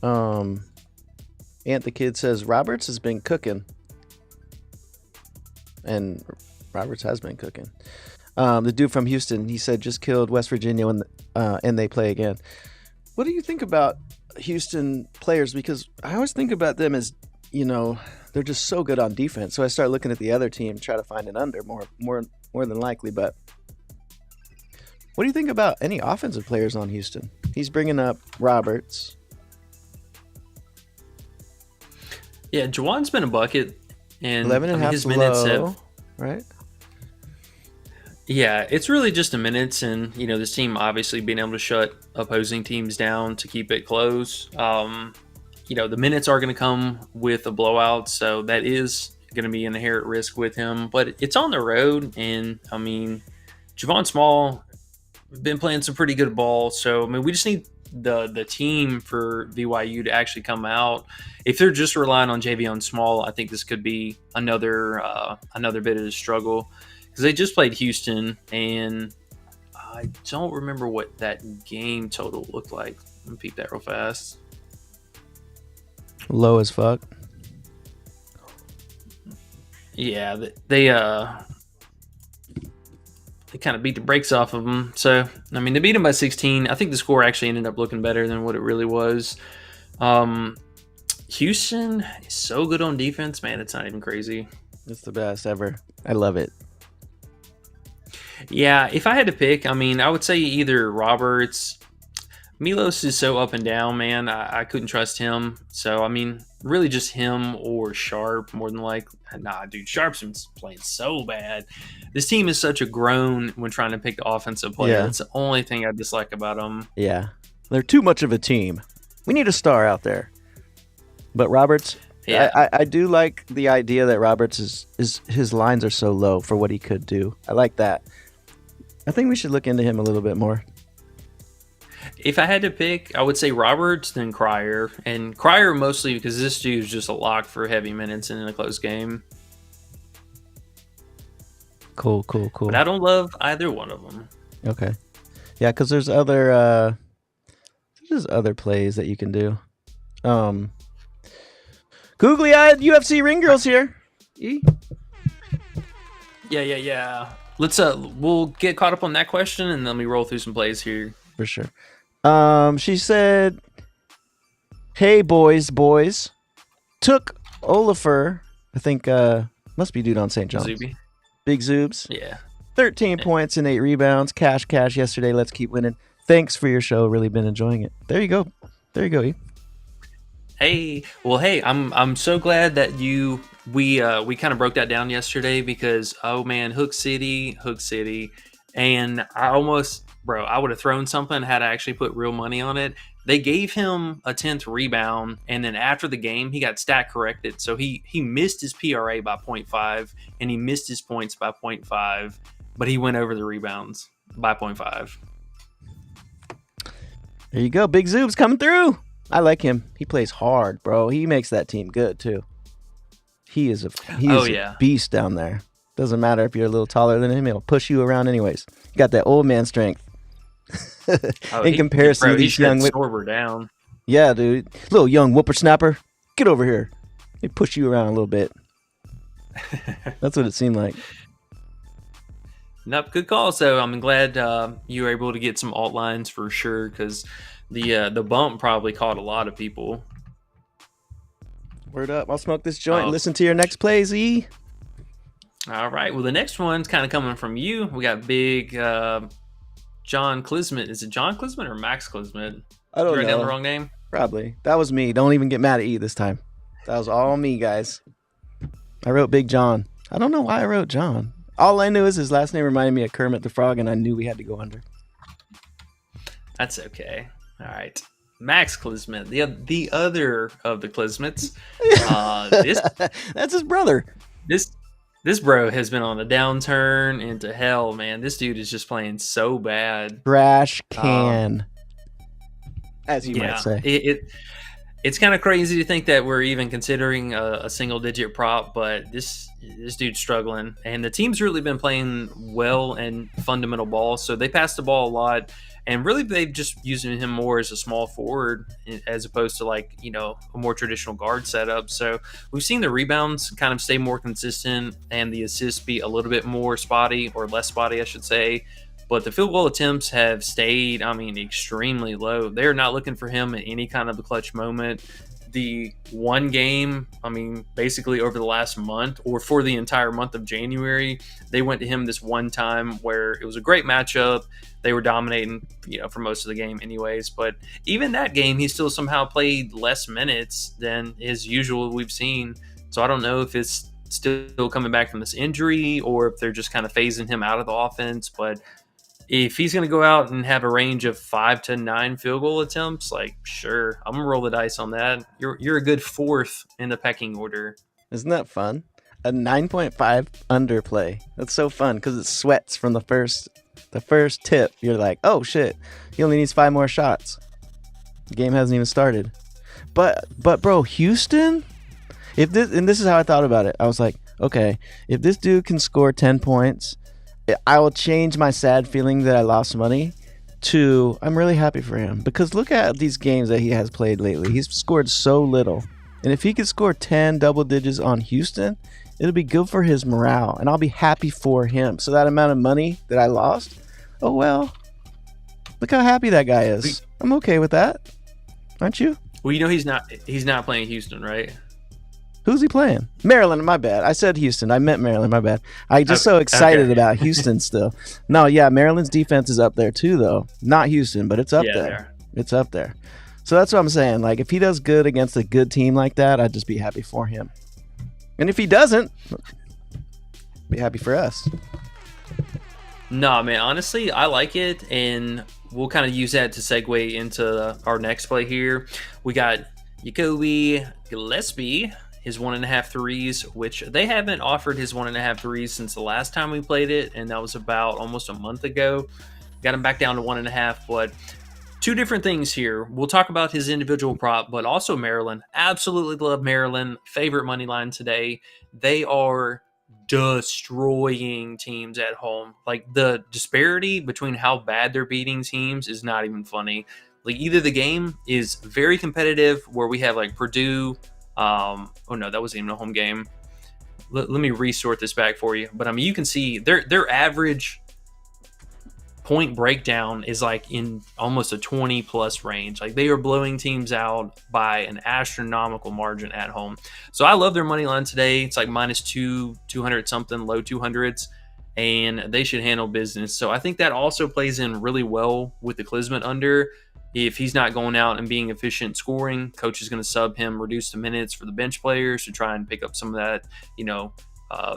S5: Ant the Kid says Roberts has been cooking. And Roberts has been cooking. The dude from Houston, he said just killed West Virginia and they play again. What do you think about Houston players? Because I always think about them as, they're just so good on defense. So I start looking at the other team, try to find an under more than likely. But what do you think about any offensive players on Houston? He's bringing up Roberts.
S6: Yeah, Juwan's been a bucket. And
S5: 11 and a half
S6: his minutes
S5: low,
S6: have...
S5: right?
S6: Yeah, it's really just the minutes, and this team obviously being able to shut opposing teams down to keep it close. The minutes are going to come with a blowout, so that is going to be an inherent risk with him. But it's on the road, and Javon Small been playing some pretty good ball. So we just need the team for BYU to actually come out. If they're just relying on Javion Small, I think this could be another bit of a struggle. Because they just played Houston, and I don't remember what that game total looked like. Let me peep that real fast.
S5: Low as fuck.
S6: Yeah, they kind of beat the brakes off of them. So, they beat them by 16. I think the score actually ended up looking better than what it really was. Houston is so good on defense, man. It's not even crazy.
S5: It's the best ever. I love it.
S6: Yeah, if I had to pick, I would say either Roberts. Milos is so up and down, man. I couldn't trust him. So, really just him or Sharp more than likely. Nah, dude, Sharp's been playing so bad. This team is such a groan when trying to pick the offensive player.
S5: Yeah.
S6: That's the only thing I dislike about them.
S5: Yeah. They're too much of a team. We need a star out there. But Roberts,
S6: Yeah.
S5: I do like the idea that Roberts is his lines are so low for what he could do. I like that. I think we should look into him a little bit more.
S6: If I had to pick, I would say Roberts, then Cryer. And Cryer mostly because this dude's just a lock for heavy minutes in a close game.
S5: Cool.
S6: But I don't love either one of them.
S5: Okay. Yeah, because there's other plays that you can do. Googly-eyed UFC ring girls here. E?
S6: Yeah. Let's we'll get caught up on that question and then we roll through some plays here.
S5: For sure. She said, "Hey boys, took Oliver. I think must be dude on St. John's.
S6: Zuby.
S5: Big Zoobs.
S6: Yeah.
S5: 13 points and 8 rebounds. Cash yesterday. Let's keep winning. Thanks for your show. Really been enjoying it. There you go. E.
S6: Hey, I'm so glad that we kind of broke that down yesterday because Hook City, and I would have thrown something had I actually put real money on it. They gave him a 10th rebound, and then after the game, he got stat corrected, so he missed his PRA by 0.5, and he missed his points by 0.5, but he went over the rebounds by 0.5.
S5: There you go. Big Zoob's coming through. I like him. He plays hard, bro. He makes that team good too. He is a beast down there. Doesn't matter if you're a little taller than him; he'll push you around anyways. Got that old man strength. In comparison to these young
S6: Sorber down.
S5: Yeah, dude. Little young whippersnapper. Get over here. They push you around a little bit. That's what it seemed like.
S6: Nope, good call. So I'm glad you were able to get some alt lines for sure because the bump probably caught a lot of people.
S5: Word up. I'll smoke this joint. Listen to your next play, Z.
S6: All right. Well, the next one's kind of coming from you. We got big John Klismet. Is it John Klismet or Max Klismet?
S5: I don't know.
S6: Did you write down the wrong name?
S5: Probably. That was me. Don't even get mad at E this time. That was all me, guys. I wrote Big John. I don't know why I wrote John. All I knew is his last name reminded me of Kermit the Frog, and I knew we had to go under.
S6: That's okay. All right. Max Klismet, the other of the Klismets.
S5: That's his brother.
S6: This bro has been on a downturn into hell, man. This dude is just playing so bad.
S5: Trash can. As you might say.
S6: It's kind of crazy to think that we're even considering a single digit prop, but this dude's struggling, and the team's really been playing well and fundamental ball. So they pass the ball a lot, and really they've just using him more as a small forward as opposed to like a more traditional guard setup. So we've seen the rebounds kind of stay more consistent, and the assists be a little bit more spotty or less spotty, I should say. But the field goal attempts have stayed, extremely low. They're not looking for him at any kind of a clutch moment. The one game, basically over the last month or for the entire month of January, they went to him this one time where it was a great matchup. They were dominating, for most of the game anyways. But even that game, he still somehow played less minutes than his usual we've seen. So I don't know if it's still coming back from this injury or if they're just kind of phasing him out of the offense. But if he's going to go out and have a range of 5 to 9 field goal attempts, sure, I'm going to roll the dice on that. You're a good 4th in the pecking order.
S5: Isn't that fun? A 9.5 underplay. That's so fun because it sweats from the first tip. You're like, oh shit, he only needs 5 more shots. The game hasn't even started. But bro, Houston, this is how I thought about it. I was like, okay, if this dude can score 10 points, I will change my sad feeling that I lost money to I'm really happy for him, because look at these games that he has played lately. He's scored so little, and if he could score 10 double digits on Houston, it'll be good for his morale, and I'll be happy for him. So that amount of money that I lost, oh well, look how happy that guy is. I'm okay with that, aren't you?
S6: Well, he's not playing Houston, right?
S5: Who's he playing? Maryland, my bad. I said Houston. I meant Maryland, my bad. I just so excited about Houston still. No, yeah, Maryland's defense is up there too, though. Not Houston, but it's up there. It's up there. So that's what I'm saying. Like, if he does good against a good team like that, I'd just be happy for him. And if he doesn't, be happy for us.
S6: No, man, honestly, I like it, and we'll kind of use that to segue into our next play here. We got Jacoby Gillespie, his 1.5 threes, which they haven't offered his 1.5 threes since the last time we played it, and that was about almost a month ago. Got him back down to 1.5, but two different things here. We'll talk about his individual prop, but also Maryland. Absolutely love Maryland. Favorite money line today. They are destroying teams at home. Like, the disparity between how bad they're beating teams is not even funny. Like, either the game is very competitive where we have like Purdue. Oh no, that wasn't even a home game. Let me resort this back for you. But you can see their average point breakdown is like in almost a 20 plus range. Like, they are blowing teams out by an astronomical margin at home. So I love their money line today. It's like -200 something, low 200s, and they should handle business. So I think that also plays in really well with the Klisman under. If he's not going out and being efficient scoring, coach is going to sub him, reduce the minutes for the bench players to try and pick up some of that,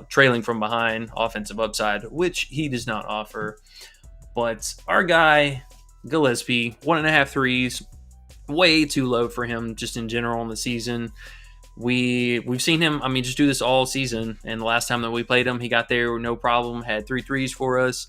S6: trailing from behind offensive upside, which he does not offer. But our guy, Gillespie, 1.5 threes, way too low for him just in general in the season. We've seen him, just do this all season. And the last time that we played him, he got there no problem, had 3 threes for us.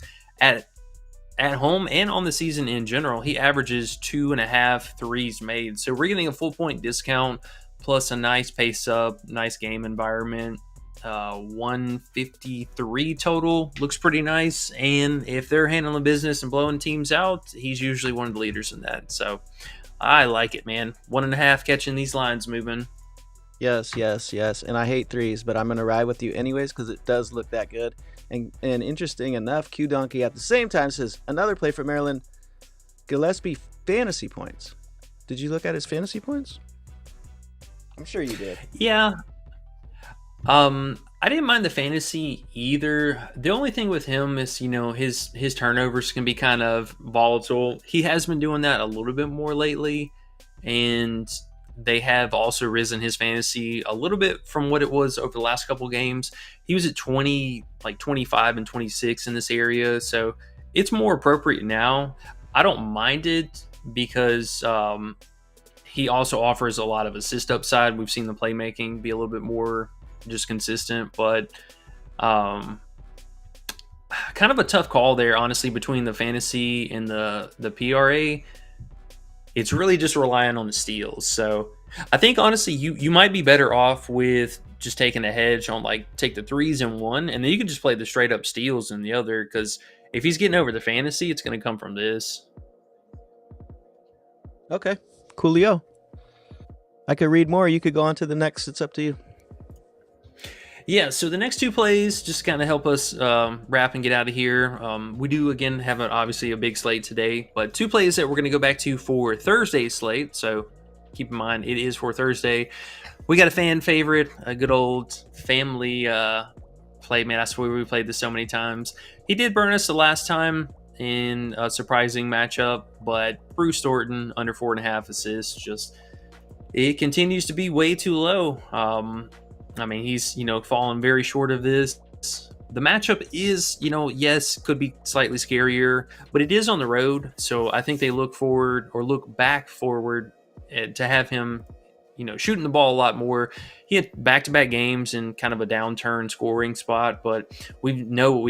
S6: At home and on the season in general, he averages 2.5 threes made. So we're getting a full point discount plus a nice pace up, nice game environment. 153 total looks pretty nice. And if they're handling business and blowing teams out, he's usually one of the leaders in that. So I like it, man. 1.5 catching these lines moving.
S5: Yes. And I hate threes, but I'm going to ride with you anyways because it does look that good. And interesting enough, Q Donkey at the same time says another play for Maryland, Gillespie fantasy points. Did you look at his fantasy points? I'm sure you did.
S6: Yeah. I didn't mind the fantasy either. The only thing with him is, his turnovers can be kind of volatile. He has been doing that a little bit more lately, and they have also risen his fantasy a little bit from what it was over the last couple games. He was at 25 and 26 in this area, so it's more appropriate now. I don't mind it because he also offers a lot of assist upside. We've seen the playmaking be a little bit more just consistent, but kind of a tough call there, honestly, between the fantasy and the PRA. It's really just relying on the steals. So I think honestly, you might be better off with just taking a hedge on like take the threes in one, and then you can just play the straight up steals in the other. Because if he's getting over the fantasy, it's going to come from this.
S5: Okay, coolio. I could read more. You could go on to the next. It's up to you.
S6: Yeah, so the next two plays just kind of help us wrap and get out of here. We do, again, have obviously a big slate today, but two plays that we're going to go back to for Thursday's slate. So keep in mind, it is for Thursday. We got a fan favorite, a good old family play. Man, I swear we played this so many times. He did burn us the last time in a surprising matchup, but Bruce Thornton, under 4.5 assists, just it continues to be way too low. I mean, he's, fallen very short of this. The matchup is, yes, could be slightly scarier, but it is on the road. So I think they look back forward to have him, shooting the ball a lot more. He had back-to-back games in kind of a downturn scoring spot, but we know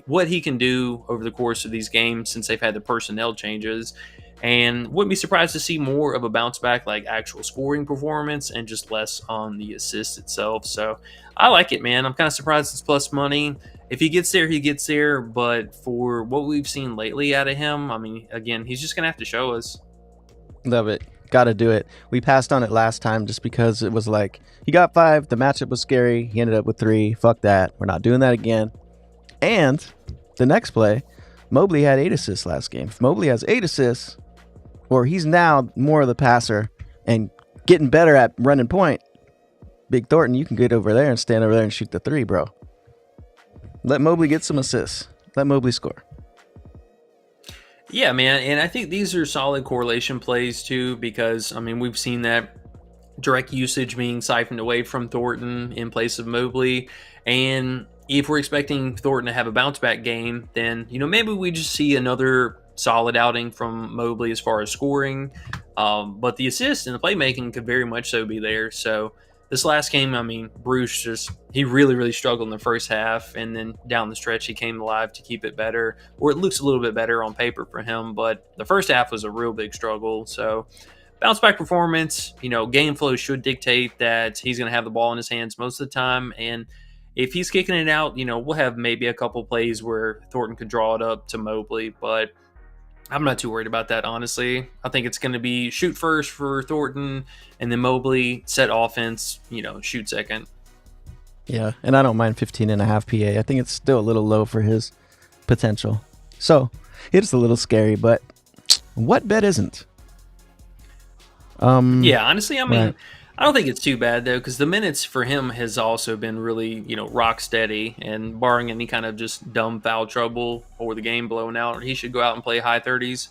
S6: what he can do over the course of these games since they've had the personnel changes. And wouldn't be surprised to see more of a bounce back, like actual scoring performance, and just less on the assist itself. So I like it, man. I'm kind of surprised it's plus money. If he gets there, he gets there. But for what we've seen lately out of him, I mean, again, he's just going to have to show us.
S5: Love it. Got to do it. We passed on it last time just because it was like, he got 5. The matchup was scary. He ended up with 3. Fuck that. We're not doing that again. And the next play, Mobley had 8 assists last game. If Mobley has 8 assists, or he's now more of the passer and getting better at running point, Big Thornton, you can get over there and stand over there and shoot the 3, bro. Let Mobley get some assists. Let Mobley score.
S6: Yeah, man. And I think these are solid correlation plays too, because, I mean, we've seen that direct usage being siphoned away from Thornton in place of Mobley. And if we're expecting Thornton to have a bounce back game, then, maybe we just see another solid outing from Mobley as far as scoring, but the assist and the playmaking could very much so be there. So this last game, I mean, Bruce he really, really struggled in the first half, and then down the stretch he came alive to keep it better, or it looks a little bit better on paper for him, but the first half was a real big struggle. So bounce back performance, game flow should dictate that he's going to have the ball in his hands most of the time, and if he's kicking it out, we'll have maybe a couple plays where Thornton could draw it up to Mobley, but I'm not too worried about that, honestly. I think it's going to be shoot first for Thornton, and then Mobley set offense, shoot second.
S5: Yeah, and I don't mind 15.5 PA. I think it's still a little low for his potential. So it's a little scary, but what bet isn't?
S6: Yeah, honestly, I mean,
S5: right.
S6: I don't think it's too bad, though, because the minutes for him has also been really, rock steady. And barring any kind of just dumb foul trouble or the game blowing out, he should go out and play high 30s.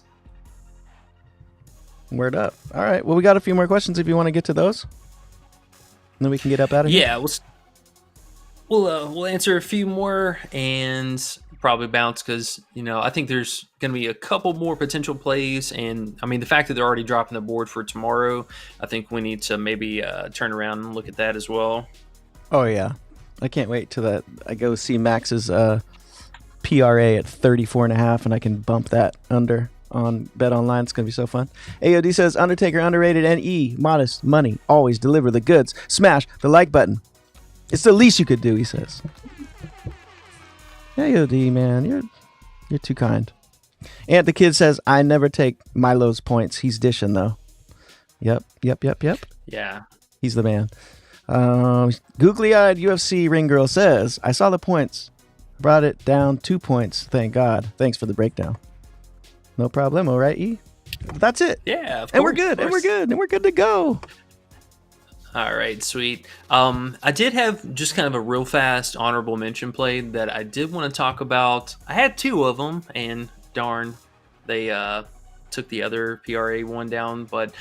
S5: Word up. All right. Well, we got a few more questions if you want to get to those. And then we can get up out of here.
S6: Yeah, we'll answer a few more and probably bounce because, I think there's going to be a couple more potential plays. And, I mean, the fact that they're already dropping the board for tomorrow, I think we need to maybe turn around and look at that as well.
S5: Oh, yeah. I can't wait till that. I go see Max's PRA at 34.5, and I can bump that under on Bet Online. It's going to be so fun. AOD says, Undertaker underrated and modest money. Always deliver the goods. Smash the like button. It's the least you could do, he says. AOD, man, you're too kind. And the kid says, I never take Milo's points. He's dishing, though. Yep.
S6: Yeah.
S5: He's the man. Googly-eyed UFC ring girl says, I saw the points. Brought it down 2 points. Thank God. Thanks for the breakdown. No problemo, right, E? That's it.
S6: Yeah,
S5: and we're good. And we're good to go.
S6: All right, sweet. I did have just kind of a real fast honorable mention play that I did want to talk about. I had 2 of them, and darn, they took the other PRA one down. But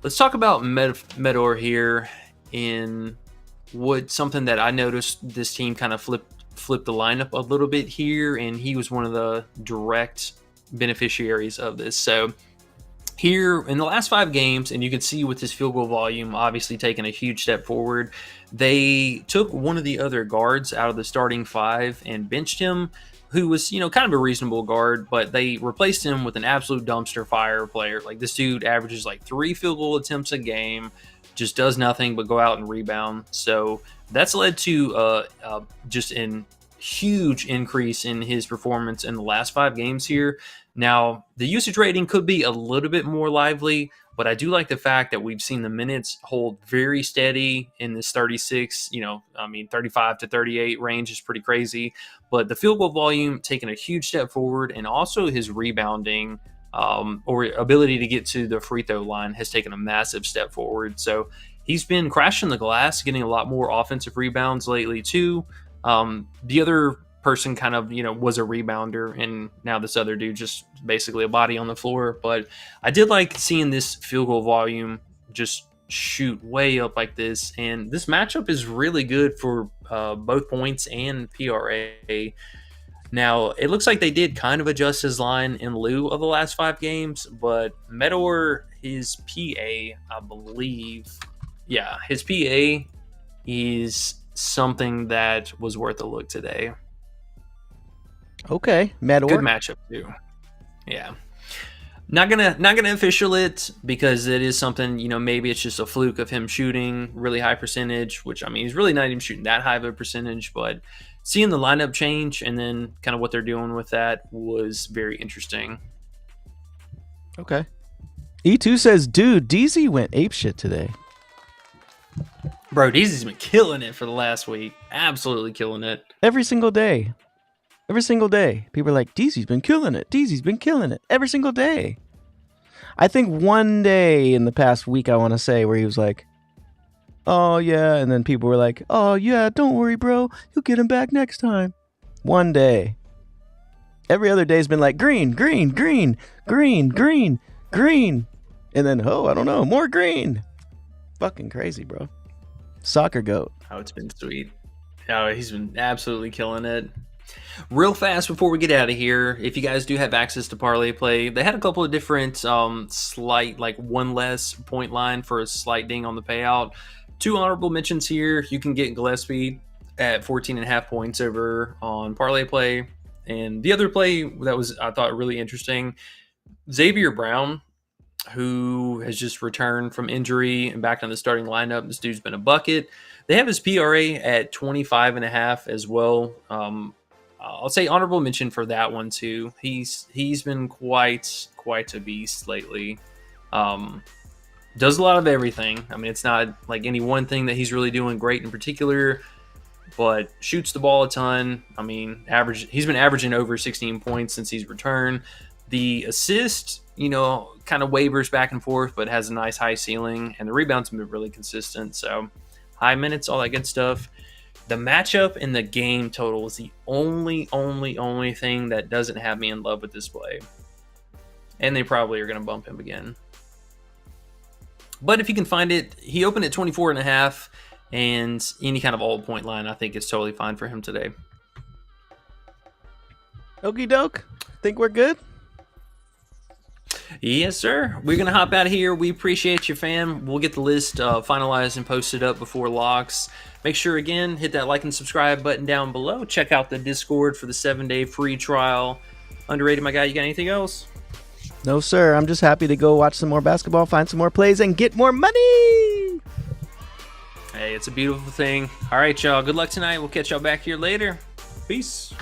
S6: let's talk about Medor here in something that I noticed this team kind of flipped the lineup a little bit here, and he was one of the direct beneficiaries of this. So here in the last 5 games, and you can see with his field goal volume obviously taking a huge step forward, they took one of the other guards out of the starting 5 and benched him, who was, kind of a reasonable guard, but they replaced him with an absolute dumpster fire player. Like, this dude averages like 3 field goal attempts a game, just does nothing but go out and rebound. So that's led to just an huge increase in his performance in the last 5 games here. Now, the usage rating could be a little bit more lively, but I do like the fact that we've seen the minutes hold very steady in this 36, 35 to 38 range is pretty crazy. But the field goal volume taking a huge step forward, and also his rebounding or ability to get to the free throw line has taken a massive step forward. So he's been crashing the glass, getting a lot more offensive rebounds lately too. The other person kind of, was a rebounder, and now this other dude just basically a body on the floor. But I did like seeing this field goal volume just shoot way up like this, and this matchup is really good for both points and PRA. Now, it looks like they did kind of adjust his line in lieu of the last 5 games, but Meteor, his PA, I believe, his PA is something that was worth a look today.
S5: Okay, Meteor.
S6: Good matchup too. Yeah. Not gonna official it because it is something, maybe it's just a fluke of him shooting really high percentage, which he's really not even shooting that high of a percentage, but seeing the lineup change and then kind of what they're doing with that was very interesting.
S5: Okay. E2 says, dude, DZ went apeshit today.
S6: Bro, DZ's been killing it for the last week. Absolutely killing it.
S5: Every single day. Every single day. People are like, DZ's been killing it. DZ's been killing it. Every single day. I think one day in the past week, I want to say, where he was like, oh, yeah. And then people were like, oh, yeah, don't worry, bro. You'll get him back next time. One day. Every other day has been like, green, green, green, green, green, green. And then, I don't know, more green. Fucking crazy, bro. Soccer goat.
S6: Oh, it's been sweet. Oh, he's been absolutely killing it. Real fast before we get out of here, if you guys do have access to Parlay Play, they had a couple of different slight, like one less point line for a slight ding on the payout. 2 honorable mentions here. You can get Gillespie at 14.5 points over on Parlay Play. And the other play that was, I thought, really interesting, Xavier Brown, who has just returned from injury and back on the starting lineup. This dude's been a bucket. They have his PRA at 25.5 as well. I'll say honorable mention for that one too. He's been quite a beast lately. Does a lot of everything. It's not like any one thing that he's really doing great in particular, but shoots the ball a ton. He's been averaging over 16 points since he's returned. The assist, kind of wavers back and forth, but has a nice high ceiling, and the rebounds have been really consistent. So high minutes, all that good stuff. The matchup and the game total is the only thing that doesn't have me in love with this play. And they probably are going to bump him again. But if you can find it, he opened at 24.5, and any kind of all point line, I think is totally fine for him today.
S5: Okie doke. Think we're good?
S6: Yes, sir. We're going to hop out of here. We appreciate you, fam. We'll get the list finalized and posted up before locks. Make sure, again, hit that like and subscribe button down below. Check out the Discord for the 7-day free trial. Underrated, my guy. You got anything else?
S5: No, sir. I'm just happy to go watch some more basketball, find some more plays, and get more money.
S6: Hey, it's a beautiful thing. All right, y'all. Good luck tonight. We'll catch y'all back here later. Peace.